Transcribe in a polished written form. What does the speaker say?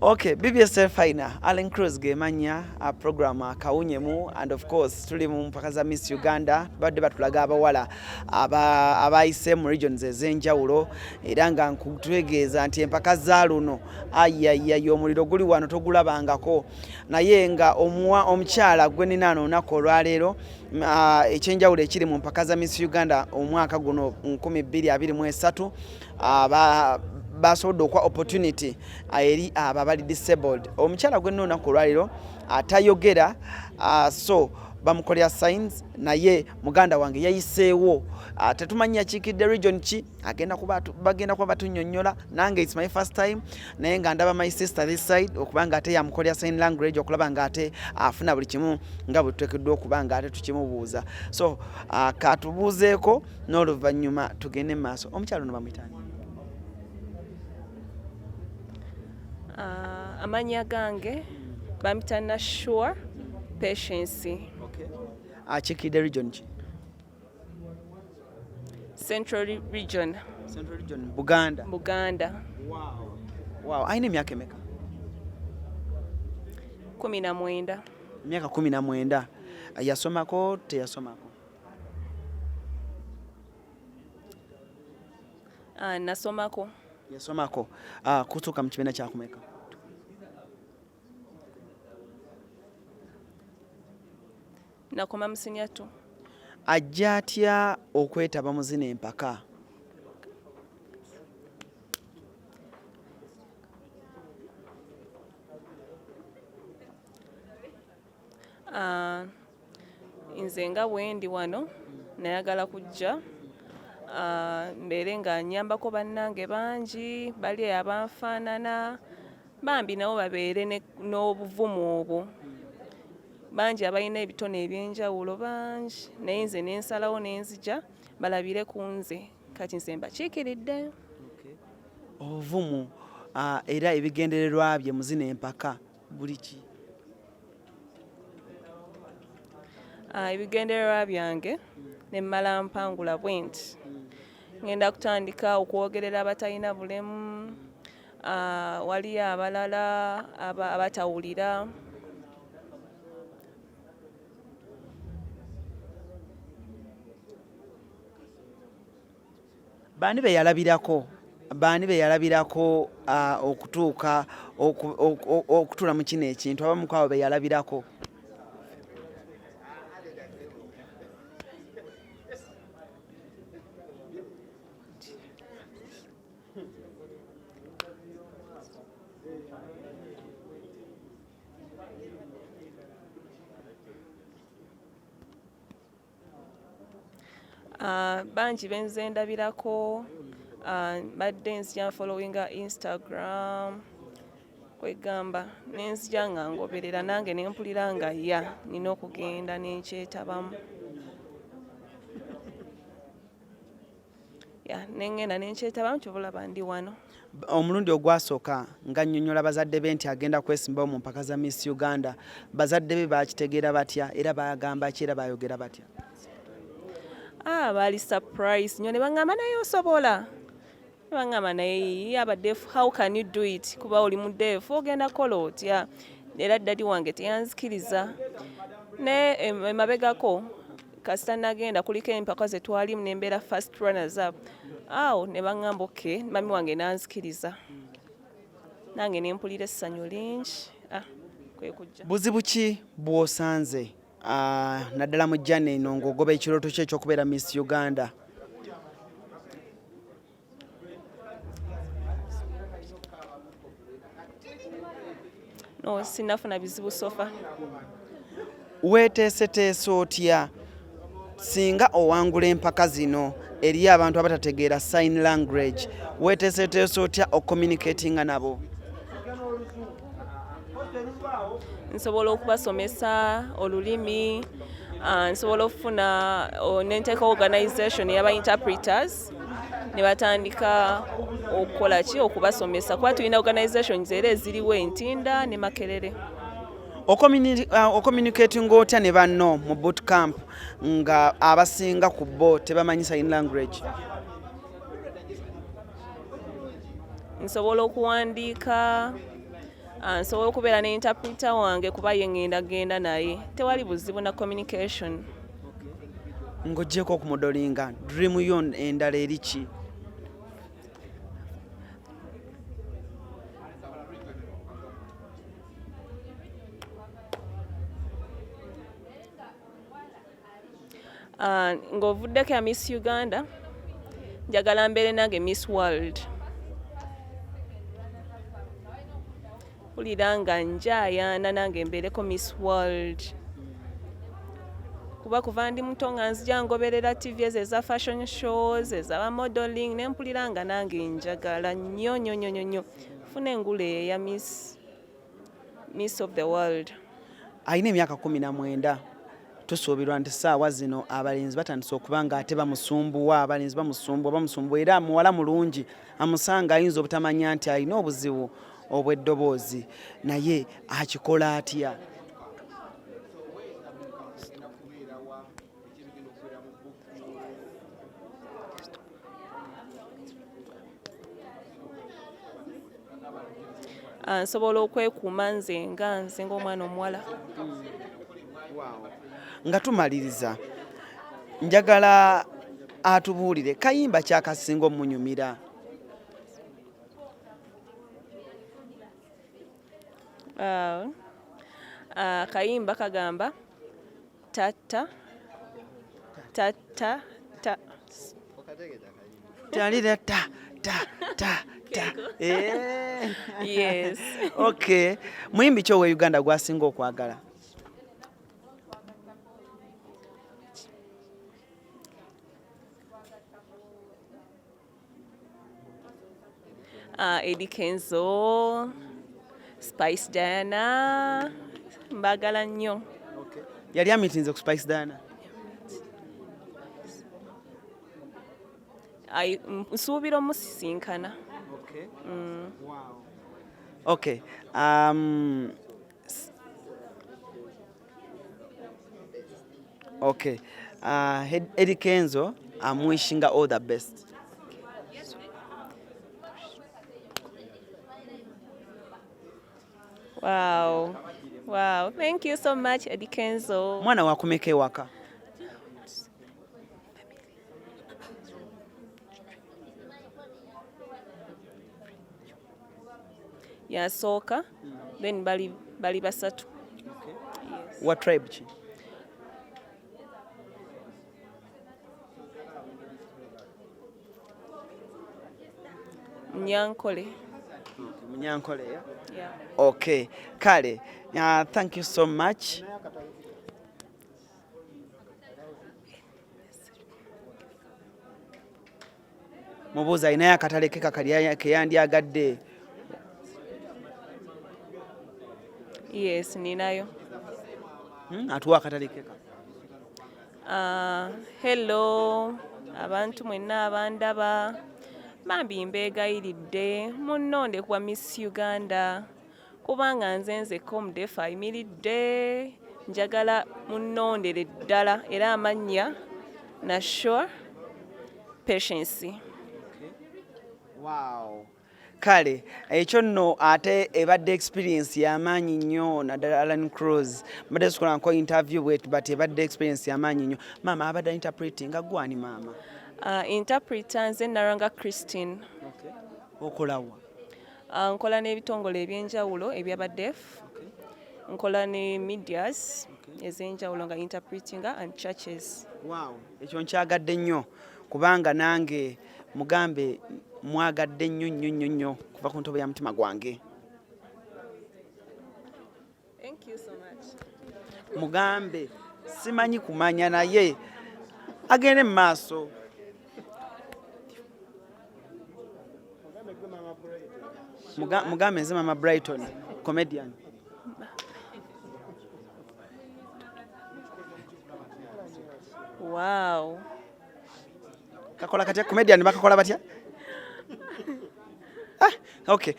Okay, BBS Final, ALLANCRUZ gemanya a program akawunyemu and of course tuli mu mpaka za Miss Uganda badde batulaga abawala abayise mu regions ezenjawulo era nga nkutwegeeza nti empaka za luno ayayya omuliro guli wano togulabangako naye nga omukyala gwe ninaano olunaku olwaleero ekyenjawulo ekiri mu mpaka za Miss Uganda omwaka guno 2023 basobodde okwa opportunity eri ababali disabled omukyala gwe nona ku lwaliro Tayogera so bamukolera signs naye muganda wange Yayisewo tetumanya kikidde region ki bagenda kuba batunyonnyola nange it's my first time naye nga ndaba my sister this side okubanga ate yamukolera sign language okulaba nga ate afuna buli kimu nga butekeddwa okubanga ate tukimubuuza so katubuuzeeko n'oluvannyuma tugende mu maaso omukyala ono bamuyitani amanya gange bamitana sure patience. Chikide region ki? Central region. Central region Buganda. Wow. Aina emyaka emeka? 19. Emyaka 19. Yasomako teyasomako? Nasomako. Yasomako. Kutuuka mu kibiina kyakumeka? Nakoma musinyatu. Ajja atya okwetaba mu zino empaka? Nze nga bwendi wano nayagala kujja mbeere nga nyambako bannange bangi bali abanfaanana bambi nabo babeere n'obuvumu obwo bangi abalina ebitone ebyenjawulo bangi naye nze nensalawo nenzija balabire ku nze kati nze mbakiikiridde. Obuvumu era ebigendererwa bye mu zino empaka buli ki? Ebigendererwa byange ne mmala mpangula bwenti ngenda kutandika okwogerera abatalina bulemu waliyo abalala abatawulira Bani be yalabirako okutuuka okutula mu kino ekintu abamu kwabo be yalabirako? Bangi benze ndabirako badde nzija followinga Instagram kwegamba nenzija nga ngoberera nange nempulira nga nina okugenda nenkyetabamu nengenda nenkyetabamu kyobulaba ndi wano. Omulundi ogwasooka nga nnyonnyola bazadde be nti agenda kwesimbawo mu mpaka za Miss Uganda bazadde be bakitegeera batya era bagamba ki era bayogera batya? Bali surprise nyo ne bangamba naye osobola bangamba naye abadde how can you do it kuba oli mudeefu ogenda kola otya era dadi wange teyanzikiriza ne emabegako kasita nagenda kuliko empaka ze twalimu nembeera first runners up ne bangamba okay mami wange nanzikiriza nange nempulira essanyu lingi kwekujja. Buzibu ki bw'osanze naddala mu jjana eno ng'ogoba ekirooto kye ekyokubeera Miss Uganda? No, sinafuna bizibu sofa. Weeteeseteese otya singa owangula empaka zino eri abantu abatategeera sign language weeteeseteese otya ocommunicatinga nabo? Nsobola okubasomesa olulimi nsobola okufuna nenteeka organization yaba interpreters ne batandika okukola ki okubasomesa kuba tulina organizations era eziriwo entinda ne Makerere. Ocommunicating otya ne banno mu boot camp nga abasinga ku bo tebamanyi sign language? Nsobola okuwandiika nsobola okubeera ne interpreter wange kuba ye ngenda naye tewali buzibu na communication. Ng'oggyeko okumudolinga dream yo endala eri ki? Ng'ovuddeko ya Miss Uganda njagala mbeere nange Miss World. Mpulira nga njayaana nange mbeereko Miss World. Kuba kuva ndi muto nga nzija ngoberera TV eza fashion shows ezaba modeling ne mpulira nga nange njagala nnyo funa engule eya Miss of the World. Alina emyaka 19. Tusuubirwa nti ssaawa zino abalenzi batandise okuba nga ate bamusumbuwa, abalenzi bamusumbuwa era muwala mulungi amusanga ayinza obutamanya nti alina obuzibu obw'eddoboozi naye akikola atya? Nsobola okwekuuma nze ng'omwana omuwala. Nga tumaliriza njagala atubuulire kayimba kyakasinga omunyumira. Kayimba kagamba tata tata ta Talira ta. Yes. Okay. Muyimbi ki owe Uganda gwasinga okwagala? Eddie Kenzo, Spice Diana, mbagala nnyo. Okay. Yali amitinze ku Spice Diana? Nsuubira omusisinkana. Okay. Wow. Okay. Okay. Eddie Kenzo, I'm wishing her all the best. Wow. Wow. Thank you so much, Eddie Kenzo. Mwana wakumeka ewaka? Yasooka, then bali basatu. Okay. Yes. What tribe ki? Munyankole. Munyankole, yeah? Yeah. Okay. Kale, thank you so much. Mubuuza alinayo akatale ke keyandyagadde? Yes, ninayo. Atuwa akatale ke ka? Hello, abantu mwenna abandaba. Bambi mbeegayiridde munnonde kwa Miss Uganda kubanga nzenzeko omudefu ayimiridde njagala munnondere ddala era amannya Nashua Patience. Wow. Kale, ekyo nno ate ebadde experience y'amaanyi nnyo naddala ALLANCRUZ. Mbadde sikola nko interview bwetu but ebadde experience y'amaanyi nnyo. Maama abadde interpreting nga gwani maama? Interpreter nze Naranga Christine. Okay. Okolawa? Nkola n'ebitongole ebyenjawulo eby'abadefu. Okay. Nkola ne medias ez'enjawulo nga interpreting and churches. Wow. Ekyo nkyagadde nnyo kubanga nange mugambe mwagadde nnyo kuva ku ntobo ya mutima gwange. Thank you so much. Mugambe simanyi kumanya naye agende mu maaso. Mugambe nze Mama Brighton, comedian. Wow. Kakola katya comedian bakakola batya? Okay.